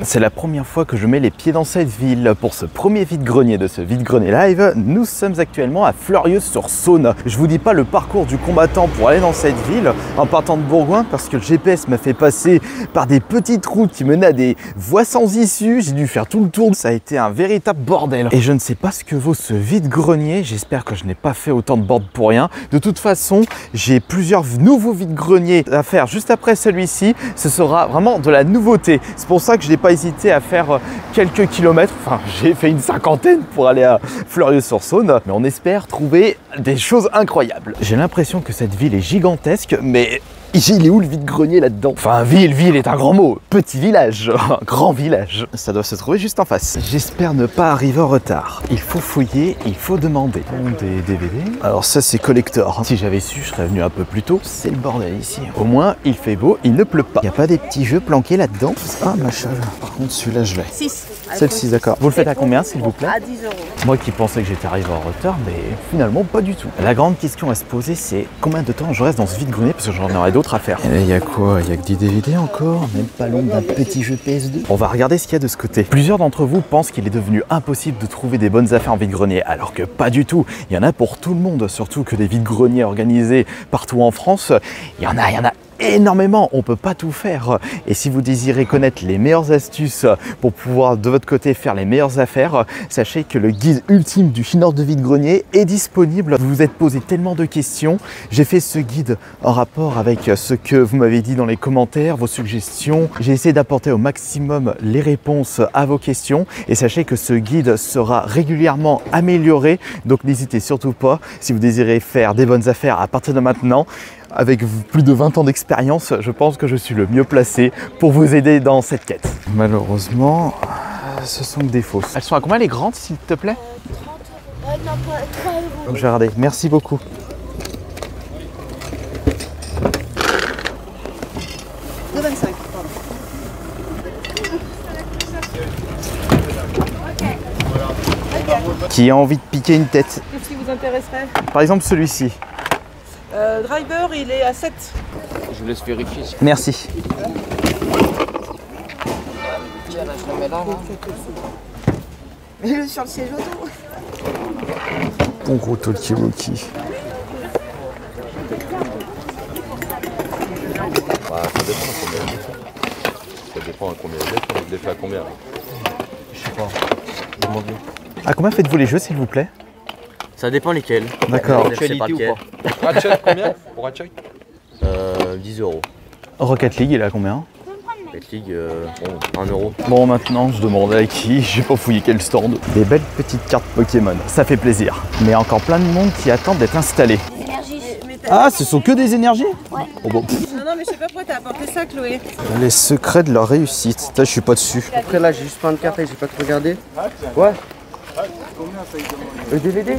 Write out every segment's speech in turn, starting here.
C'est la première fois que je mets les pieds dans cette ville. Pour ce premier vide-grenier de ce vide-grenier live, nous sommes actuellement à Fleurieux-sur-Saône. Je vous dis pas le parcours du combattant pour aller dans cette ville en partant de Bourgoin parce que le GPS m'a fait passer par des petites routes qui menaient à des voies sans issue. J'ai dû faire tout le tour. Ça a été un véritable bordel. Et je ne sais pas ce que vaut ce vide-grenier. J'espère que je n'ai pas fait autant de board pour rien. De toute façon, j'ai plusieurs nouveaux vide-greniers à faire juste après celui-ci. Ce sera vraiment de la nouveauté. C'est pour ça que je n'ai pas hésité à faire quelques kilomètres. Enfin, j'ai fait une cinquantaine pour aller à Fleurieux-sur-Saône. Mais on espère trouver des choses incroyables. J'ai l'impression que cette ville est gigantesque, mais il est où le vide-grenier là-dedans? Enfin, ville est un grand mot. Petit village, un grand village. Ça doit se trouver juste en face. J'espère ne pas arriver en retard. Il faut fouiller, il faut demander. Des DVD. Alors ça, c'est collector. Si j'avais su, je serais venu un peu plus tôt. C'est le bordel ici. Au moins, il fait beau, il ne pleut pas. Il n'y a pas des petits jeux planqués là-dedans? Ah, machin. Par contre, celui-là, je l'ai. 6. Celle-ci, d'accord. Vous le faites à combien, s'il vous plaît? À 10 euros. Moi qui pensais que j'étais arrivé en retard, mais finalement, pas du tout. La grande question à se poser, c'est combien de temps je reste dans ce vide-grenier, parce que j'en aurai d'autres à faire. Et il y a quoi? Il y a que des DVD encore? Même pas l'ombre d'un petit jeu PS2. On va regarder ce qu'il y a de ce côté. Plusieurs d'entre vous pensent qu'il est devenu impossible de trouver des bonnes affaires en vide-grenier, alors que pas du tout. Il y en a pour tout le monde, surtout que des vide-greniers organisés partout en France, il y en a énormément, on peut pas tout faire. Et si vous désirez connaître les meilleures astuces pour pouvoir de votre côté faire les meilleures affaires, sachez que le guide ultime du chineur de vide-grenier est disponible. Vous vous êtes posé tellement de questions. J'ai fait ce guide en rapport avec ce que vous m'avez dit dans les commentaires, vos suggestions. J'ai essayé d'apporter au maximum les réponses à vos questions et sachez que ce guide sera régulièrement amélioré. Donc n'hésitez surtout pas, si vous désirez faire des bonnes affaires à partir de maintenant. Avec plus de 20 ans d'expérience, je pense que je suis le mieux placé pour vous aider dans cette quête. Malheureusement, ce sont que des fausses. Elles sont à combien les grandes, s'il te plaît? 30. Non, pas 3 euros. Donc j'ai regardé. Merci beaucoup. De 25, pardon. Qui a envie de piquer une tête? Qu'est-ce qui vous intéresserait? Par exemple celui-ci. Driver, il est à 7. Je vous laisse vérifier. Merci. Tiens, là, je le mets là. Mets-le sur le siège auto. Bon gros talkie-walkie. Bah, ça dépend à combien il est fait. Ça dépend à combien il est fait. Il est fait à combien? Je sais pas. Demandez. À combien faites-vous les jeux, s'il vous plaît? Ça dépend lesquels. D'accord. Actualité ou pas? Ratchet, combien pour Ratchet? 10 euros. Rocket League, il est à combien? Rocket League, bon, 1 euro. Bon, maintenant, je demande à qui, j'ai pas fouillé quel stand. Des belles petites cartes Pokémon, ça fait plaisir. Mais encore plein de monde qui attendent d'être installé. Ah, ce sont que des énergies? Ouais. Oh, bon. Non, mais je sais pas pourquoi t'as apporté ça, Chloé. Les secrets de leur réussite. Ça, je suis pas dessus. Après là, j'ai juste plein de cartes et j'ai pas tout regardé. Ouais. Le DVD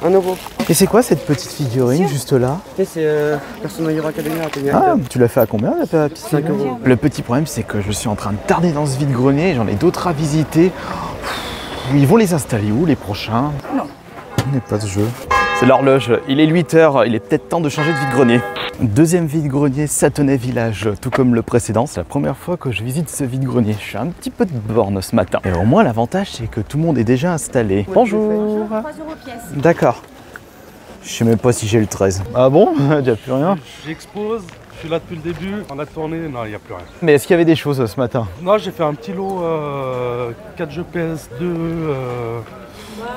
1 euro. Et c'est quoi cette petite figurine juste là? C'est Persona Hero Academia. Ah, tu l'as fait à combien la petite 5 euros. Le petit problème, c'est que je suis en train de tarder dans ce vide-grenier, j'en ai d'autres à visiter. Ils vont les installer où les prochains? Non. On n'est pas de jeu. C'est l'horloge, il est 8 h, il est peut-être temps de changer de vide-grenier. Deuxième vide-grenier, Sathonay Village. Tout comme le précédent, c'est la première fois que je visite ce vide-grenier. Je suis un petit peu de borne ce matin. Et au moins, l'avantage, c'est que tout le monde est déjà installé. Bonjour. 3 euros pièce. D'accord. Je sais même pas si j'ai le 13. Ah bon? Il n'y a plus rien. J'expose, je suis là depuis le début. On a tourné, non, il n'y a plus rien. Mais est-ce qu'il y avait des choses ce matin? Non, j'ai fait un petit lot 4 jeux PS2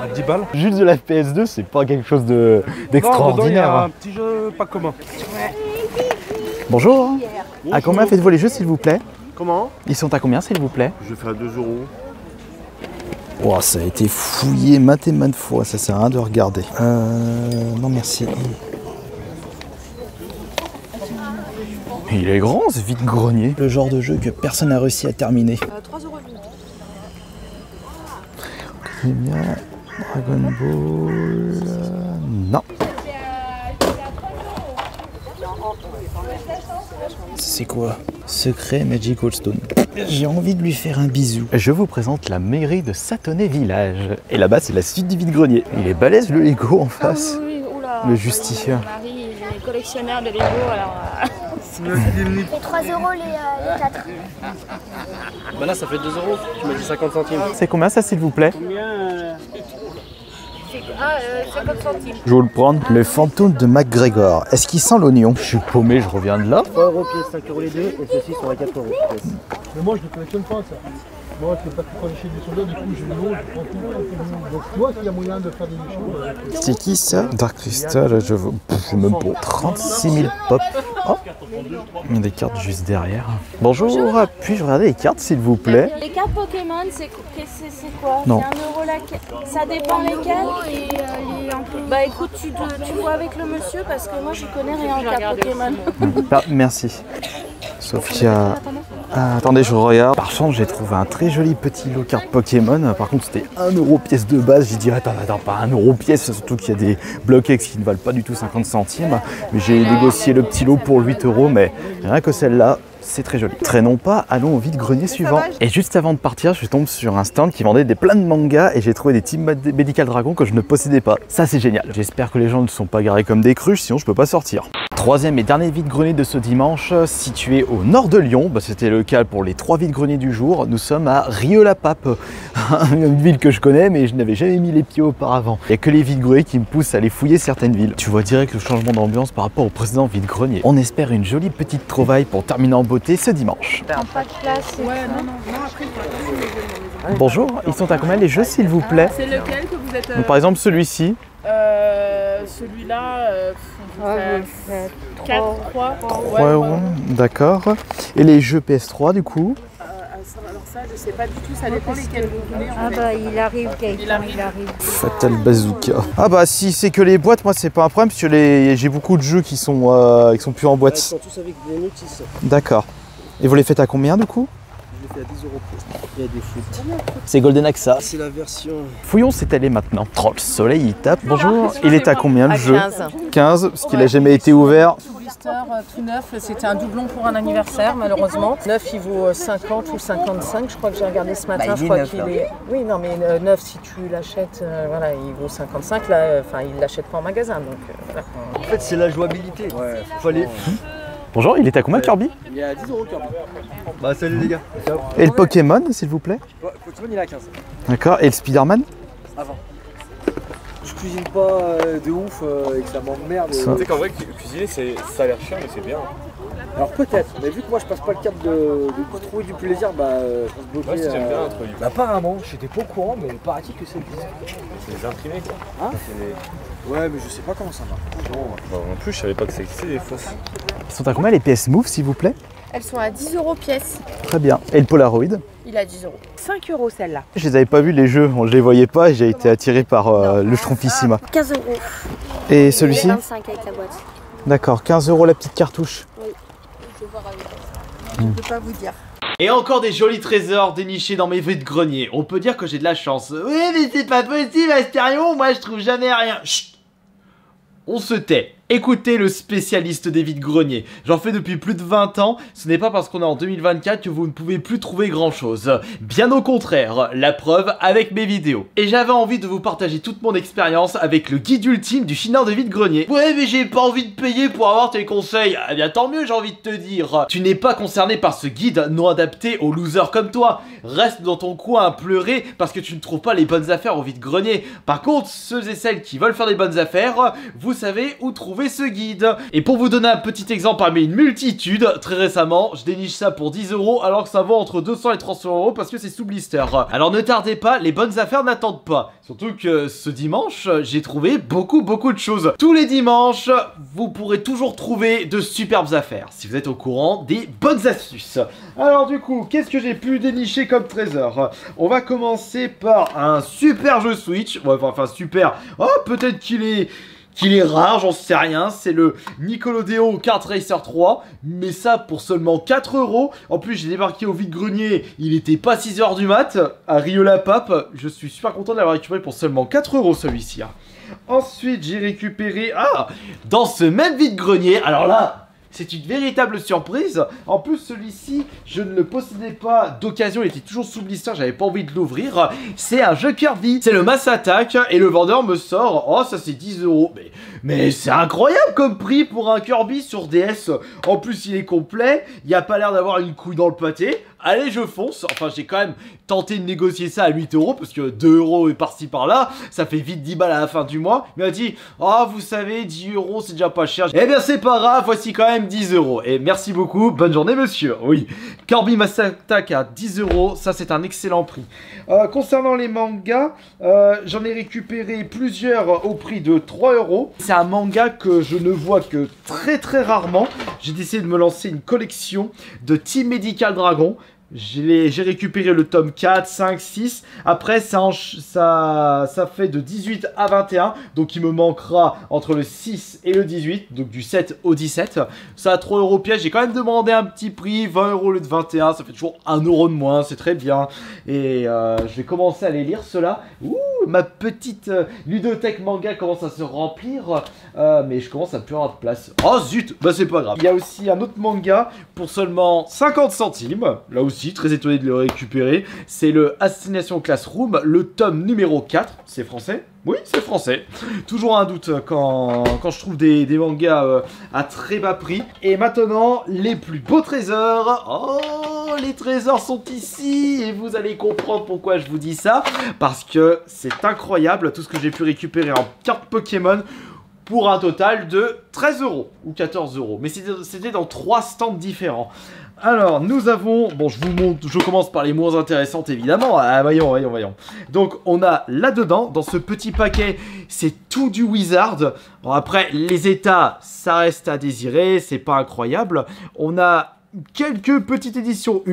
à 10 balles. Juste de la PS2, c'est pas quelque chose Non, dedans, il y d'extraordinaire. a un petit jeu pas commun. Bonjour. À combien faites-vous les jeux, s'il vous plaît? Comment? Ils sont à combien, s'il vous plaît? Je fais à 2 euros. Oh, ça a été fouillé maintes et maintes fois, ça sert à rien de regarder. Non merci. Il est grand ce vide-grenier. Le genre de jeu que personne n'a réussi à terminer. 3 euros. Dragon Ball... Non. C'est quoi? Secret Magical Stone. J'ai envie de lui faire un bisou. Je vous présente la mairie de Sathonay Village. Et là-bas, c'est la suite du vide-grenier. Il est balèze le Lego en face. Oui, oula. Le justicier. Mon mari, il est collectionneur de Lego, alors Et 3 euros les 4. Bah là, ça fait 2 euros. Tu m'as dit 50 centimes. C'est combien ça, s'il vous plaît? Ah, 50 centimes. Je vais le prendre. Le fantôme de McGregor. Est-ce qu'il sent l'oignon? Je suis paumé, je reviens de là. 3 euros pièce, 5 euros les deux, et ceux-ci sont à 4 euros pièce. Mais moi, je ne collectionne pas ça. Moi, je ne peux pas tout chez des soldats, du coup, je le prends tout. Donc, tu vois qu'il y a moyen de faire des choses. C'est qui ça? Dark Crystal, je veux même pas. 36 000 pop. Oh. Il y a des cartes juste derrière. Bonjour, puis-je regarder les cartes s'il vous plaît? Les cartes Pokémon, c'est quoi? Non. C'est 1 euro la Ça dépend lesquelles et Bah écoute, tu vois avec le monsieur parce que moi je connais rien en cartes Pokémon. Ah, merci. Sophia. Ah, attendez, je regarde. Par chance, j'ai trouvé un très joli petit lot carte Pokémon. Par contre, c'était 1 euro pièce de base. J'ai dit, attends, pas 1 euro pièce, surtout qu'il y a des blocs X qui ne valent pas du tout 50 centimes. Mais j'ai négocié le petit lot pour 8 euros, mais rien que celle-là, c'est très joli. Traînons pas, allons au vide-grenier suivant. Et juste avant de partir, je tombe sur un stand qui vendait plein de mangas et j'ai trouvé des Team Medical Dragon que je ne possédais pas. Ça, c'est génial. J'espère que les gens ne sont pas garés comme des cruches, sinon je peux pas sortir. Troisième et dernier vide-grenier de ce dimanche, situé au nord de Lyon. C'était le cas pour les 3 vide-greniers du jour. Nous sommes à Rieux-la-Pape, une ville que je connais mais je n'avais jamais mis les pieds auparavant. Il n'y a que les vide-greniers qui me poussent à aller fouiller certaines villes. Tu vois direct le changement d'ambiance par rapport au précédent vide-grenier. On espère une jolie petite trouvaille pour terminer en beauté ce dimanche. Pas de place. Bonjour, ils sont à combien les jeux s'il vous plaît? C'est lequel que vous êtes Donc, par exemple celui-ci. Celui-là, 4, 3. 3 euros, d'accord. Et les jeux PS3 du coup? Alors ça, je sais pas du tout, ça dépend lesquels vous voulez. Ah bah il arrive, Gaëtan, il arrive. Fatal Bazooka. Ah bah si c'est que les boîtes, moi c'est pas un problème parce que j'ai beaucoup de jeux qui sont plus en boîte. Ils sont tous avec des notices. D'accord. Et vous les faites à combien du coup? Je les fais à 10 euros pièce. Il y a des foot. C'est Golden Axa. C'est la version. Fouillons cette allée maintenant. Oh, le soleil il tape. Bonjour, il est à combien le jeu? 15. 15, parce qu'il a jamais été ouvert. Tout blister, tout neuf, c'était un doublon pour un anniversaire malheureusement. Neuf il vaut 50 ou 55, je crois que j'ai regardé ce matin. Je crois qu'il est. Oui non mais neuf si tu l'achètes, voilà, il vaut 55 là, enfin il l'achète pas en magasin donc voilà. En fait, c'est la jouabilité. Ouais, fallait. Bonjour, il est à combien Kirby? Il est à 10 euros Kirby. Bah, salut les gars. Et le Pokémon s'il vous plaît? Pokémon, il est à 15. D'accord, et le Spider-Man? Avant. Je cuisine pas de ouf et que ça m'emmerde. Tu sais qu'en vrai, cuisiner, ça a l'air chiant, mais c'est bien. Alors peut-être, mais vu que moi je passe pas le cap de trouver du plaisir, bah je pense bloquer. Ouais, si j'aime bien un truc. Bah, apparemment, j'étais pas au courant, mais paraît-il que ça existe. C'est des imprimés quoi. Hein? C'est des- Ouais, mais je sais pas comment ça marche. Bah, en plus, je savais pas que ça existait des fausses. Ils sont à combien les PS Move s'il vous plaît? Elles sont à 10 euros pièce. Très bien. Et le Polaroid? Il a 10 euros. 5 euros celle-là. Je les avais pas vus les jeux, je les voyais pas et j'ai été attiré par le Schtroumpfissima. 15 euros. Et celui-ci? 25 avec la boîte. D'accord, 15 euros la petite cartouche. Je peux pas vous dire. Et encore des jolis trésors dénichés dans mes vides-greniers. On peut dire que j'ai de la chance. Oui, mais c'est pas possible, Astérion, moi je trouve jamais rien. Chut! On se tait. Écoutez le spécialiste des vides-greniers. J'en fais depuis plus de 20 ans. Ce n'est pas parce qu'on est en 2024 que vous ne pouvez plus trouver grand chose. Bien au contraire, la preuve avec mes vidéos. Et j'avais envie de vous partager toute mon expérience avec le guide ultime du chineur de vide-grenier. Ouais mais j'ai pas envie de payer pour avoir tes conseils. Eh bien tant mieux j'ai envie de te dire. Tu n'es pas concerné par ce guide non adapté aux losers comme toi. Reste dans ton coin à pleurer parce que tu ne trouves pas les bonnes affaires au vide-grenier. Par contre, ceux et celles qui veulent faire des bonnes affaires, vous savez où trouver ce guide. Et pour vous donner un petit exemple parmi une multitude, très récemment, je déniche ça pour 10 euros alors que ça vaut entre 200 et 300 euros parce que c'est sous blister. Alors ne tardez pas, les bonnes affaires n'attendent pas. Surtout que ce dimanche, j'ai trouvé beaucoup de choses. Tous les dimanches, vous pourrez toujours trouver de superbes affaires si vous êtes au courant des bonnes astuces. Alors du coup, qu'est-ce que j'ai pu dénicher comme trésor? On va commencer par un super jeu Switch. Ouais, enfin super. Oh, peut-être qu'il est rare, j'en sais rien, c'est le Nickelodeon Kart Racer 3, mais ça pour seulement 4 euros. En plus j'ai débarqué au vide-grenier, il était pas 6 h du mat, à Rieux-la-Pape, je suis super content de l'avoir récupéré pour seulement 4 euros celui-ci. Ensuite j'ai récupéré, dans ce même vide-grenier, alors là... c'est une véritable surprise. En plus, celui-ci, je ne le possédais pas d'occasion. Il était toujours sous blister. J'avais pas envie de l'ouvrir. C'est un jeu Kirby. C'est le Mass Attack. Et le vendeur me sort. Oh, ça c'est 10 euros. Mais c'est incroyable comme prix pour un Kirby sur DS. En plus, il est complet. Il n'y a pas l'air d'avoir une couille dans le pâté. Allez, je fonce. Enfin, j'ai quand même tenté de négocier ça à 8 € parce que 2 € est par-ci par-là. Ça fait vite 10 balles à la fin du mois. Il m'a dit, oh, vous savez, 10 € c'est déjà pas cher. Eh bien, c'est pas grave. Voici quand même 10 €. Et merci beaucoup. Bonne journée, monsieur. Oui. Kirby Master Attack à 10 €. Ça, c'est un excellent prix. Concernant les mangas, j'en ai récupéré plusieurs au prix de 3 €. C'est un manga que je ne vois que très rarement. J'ai décidé de me lancer une collection de Team Medical Dragon. J'ai récupéré le tome 4, 5, 6. Après, ça fait de 18 à 21. Donc, il me manquera entre le 6 et le 18. Donc, du 7 au 17. Ça a 3 € piège. J'ai quand même demandé un petit prix. 20 € au lieu de 21. Ça fait toujours 1 € de moins. C'est très bien. Et je vais commencer à les lire, ceux-là. Ouh, ma petite ludothèque manga commence à se remplir. Mais je commence à plus avoir de place. Oh, zut. Bah, c'est pas grave. Il y a aussi un autre manga pour seulement 50 centimes. Là aussi, très étonné de le récupérer. C'est le Assignations Classroom, le tome numéro 4. C'est français? Oui, c'est français. Toujours un doute quand je trouve des mangas à très bas prix. Et maintenant, les plus beaux trésors. Oh, les trésors sont ici. Et vous allez comprendre pourquoi je vous dis ça. Parce que c'est incroyable tout ce que j'ai pu récupérer en cartes Pokémon. Pour un total de 13 € ou 14 €. Mais c'était dans 3 stands différents. Alors, nous avons... Bon, je vous montre... Je commence par les moins intéressantes, évidemment. Ah, voyons. Donc, on a là-dedans, dans ce petit paquet, c'est tout du Wizard. Bon, après, les états, ça reste à désirer. C'est pas incroyable. On a quelques petites éditions,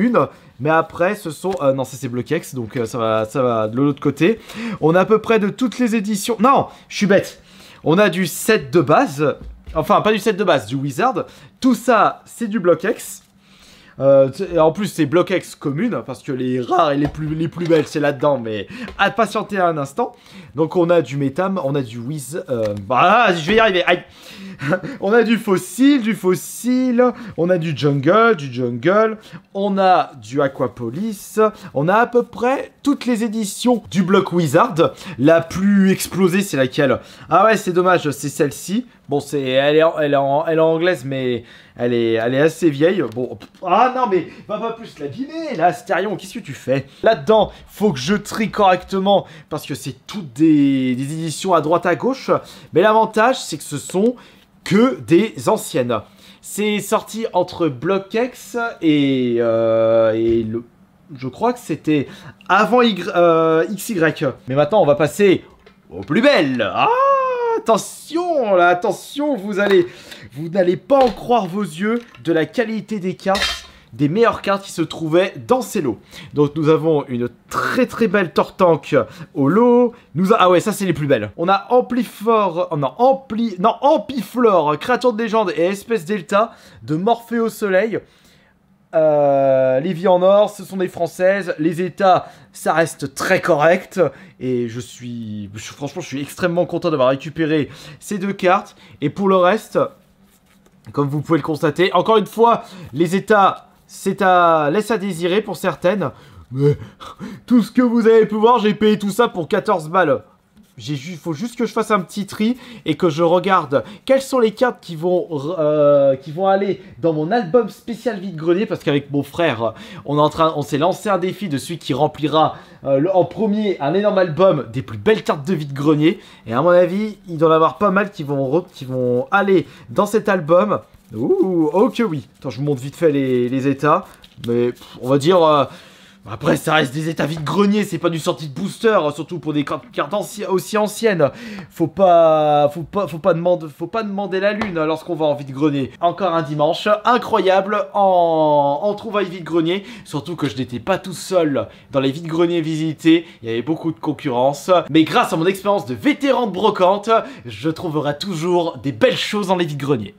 mais après, ce sont... non, ça, c'est Bloquex, donc ça va de l'autre côté. On a à peu près de toutes les éditions... Non, je suis bête. On a du set de base, enfin pas du set de base, du Wizard. Tout ça, c'est du Bloquex. En plus, c'est Bloquex commune, parce que les rares et les plus belles, c'est là-dedans, mais à patienter un instant. Donc on a du Métam, on a du je vais y arriver, aïe. On a du fossile, on a du jungle, on a du Aquapolis, on a à peu près toutes les éditions du bloc Wizard. La plus explosée, c'est laquelle? Ah ouais, c'est dommage, c'est celle-ci. Bon, elle est en anglaise, mais elle est assez vieille. Bon, ah non, mais va pas plus l'abîmer, là, Astérion, qu'est-ce que tu fais? Là-dedans, faut que je trie correctement, parce que c'est toutes des éditions à droite à gauche. Mais l'avantage, c'est que ce sont que des anciennes. C'est sorti entre Bloquex et je crois que c'était avant XY. Mais maintenant, on va passer aux plus belles. Ah, attention, là, attention, vous n'allez pas en croire vos yeux de la qualité des cartes. Des meilleures cartes qui se trouvaient dans ces lots. Donc nous avons une très belle Tortank au lot. Ah ouais, ça c'est les plus belles. On a Ampliflore, créature de légende et espèce delta de Morphée au soleil. Les vies en or, ce sont des françaises. Les états, ça reste très correct. Et franchement, je suis extrêmement content d'avoir récupéré ces deux cartes. Et pour le reste, comme vous pouvez le constater, encore une fois, les états... laisse à désirer pour certaines. Mais tout ce que vous avez pu voir, j'ai payé tout ça pour 14 balles. Il faut juste que je fasse un petit tri et que je regarde quelles sont les cartes qui vont aller dans mon album spécial vide-grenier. Parce qu'avec mon frère, on s'est lancé un défi de celui qui remplira en premier un énorme album des plus belles cartes de vide-grenier. Et à mon avis, il doit y en avoir pas mal qui vont aller dans cet album. Ouh, ok oui. Attends, je vous montre vite fait les états. Mais on va dire... après, ça reste des états vide-grenier, c'est pas du sortie de booster, surtout pour des cartes aussi anciennes. Faut pas demander la lune lorsqu'on va en vide-grenier. Encore un dimanche incroyable en trouvailles vide-grenier. Surtout que je n'étais pas tout seul dans les vide-greniers visités, il y avait beaucoup de concurrence. Mais grâce à mon expérience de vétéran de brocante, je trouverai toujours des belles choses dans les vide-greniers.